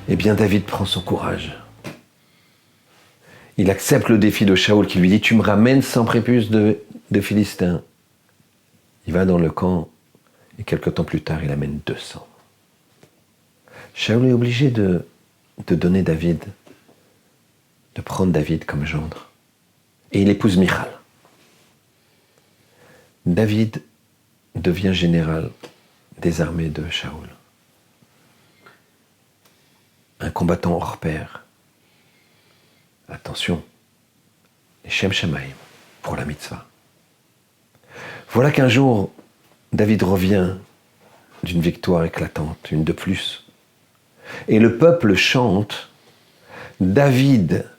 Eh bien, David prend son courage. Il accepte le défi de Shaoul qui lui dit « Tu me ramènes 100 prépuces de Philistins ». Il va dans le camp et quelque temps plus tard, il amène 200. Shaoul est obligé de donner David, de prendre David comme gendre. Et il épouse Michal. David devient général des armées de Shaoul. Un combattant hors pair. Attention, Shem Shamaim pour la mitzvah. Voilà qu'un jour, David revient d'une victoire éclatante, une de plus. Et le peuple chante David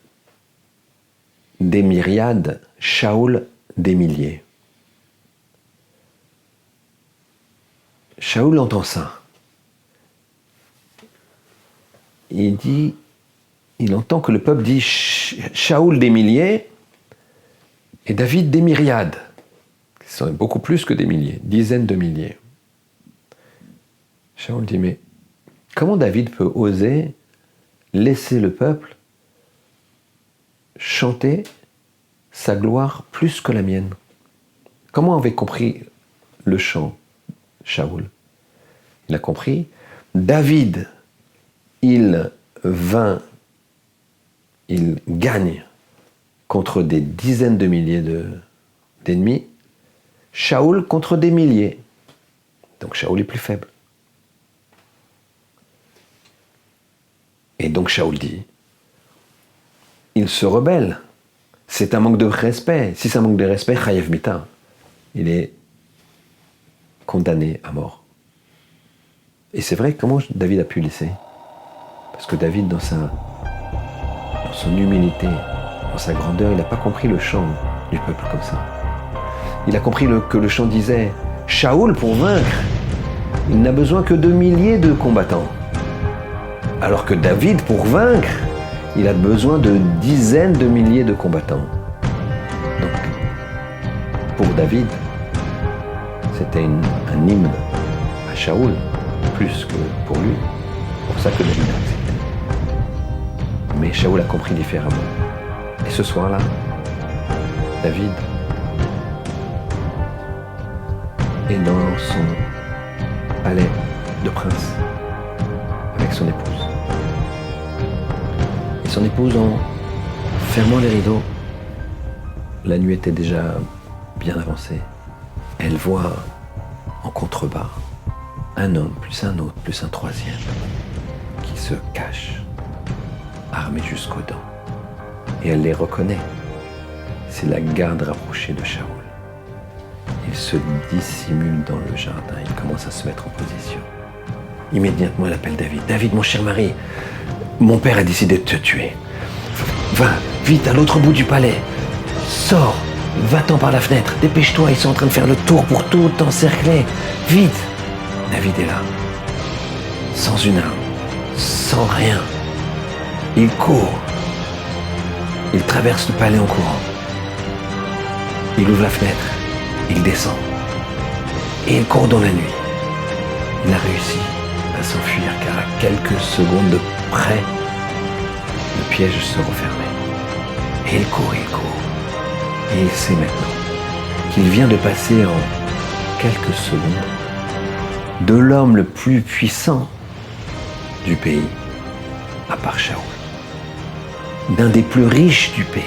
des myriades, Shaoul des milliers. Shaoul entend ça. Il entend que le peuple dit Shaoul des milliers et David des myriades. Ce sont beaucoup plus que des milliers, dizaines de milliers. Shaoul dit, mais comment David peut oser laisser le peuple chanter sa gloire plus que la mienne? Comment avait compris le chant, Shaoul? Il a compris, David, il gagne contre des dizaines de milliers d'ennemis, Shaoul contre des milliers. Donc Shaoul est plus faible. Et donc Shaoul dit, il se rebelle. C'est un manque de respect. Si c'est un manque de respect, Chayev Mita, il est condamné à mort. Et c'est vrai, comment David a pu laisser? Parce que David, dans son humilité, dans sa grandeur, il n'a pas compris le chant du peuple comme ça. Il a compris que le chant disait « Shaoul, pour vaincre, il n'a besoin que de milliers de combattants. Alors que David, pour vaincre, il a besoin de dizaines de milliers de combattants. » Donc, pour David, c'était un hymne à Shaoul, plus que pour lui. C'est pour ça que David a accepté. Mais Shaoul a compris différemment. Et ce soir-là, David est dans son palais de prince avec son épouse. Et son épouse, en fermant les rideaux, la nuit était déjà bien avancée. Elle voit en contrebas un homme, plus un autre, plus un troisième, qui se cache, armé jusqu'aux dents. Et elle les reconnaît. C'est la garde rapprochée de Shaoul. Il se dissimule dans le jardin, il commence à se mettre en position. Immédiatement, elle appelle David. « David, mon cher mari, mon père a décidé de te tuer. Va, vite, à l'autre bout du palais. Sors, va-t'en par la fenêtre, dépêche-toi, ils sont en train de faire le tour pour tout encercler. Vite !» David est là, sans une arme, sans rien. Il court. Il traverse le palais en courant. Il ouvre la fenêtre. Il descend. Et il court dans la nuit. Il a réussi à s'enfuir car à quelques secondes de près, le piège se refermait. Et il court. Et il sait maintenant qu'il vient de passer en quelques secondes de l'homme le plus puissant du pays, à part Shaoul, d'un des plus riches du pays,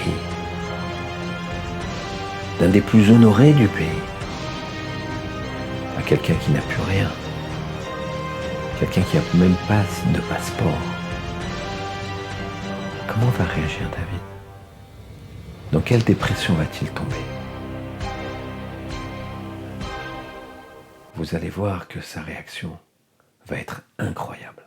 d'un des plus honorés du pays, à quelqu'un qui n'a plus rien, quelqu'un qui n'a même pas de passeport. Comment va réagir David? Dans quelle dépression va-t-il tomber? Vous allez voir que sa réaction va être incroyable.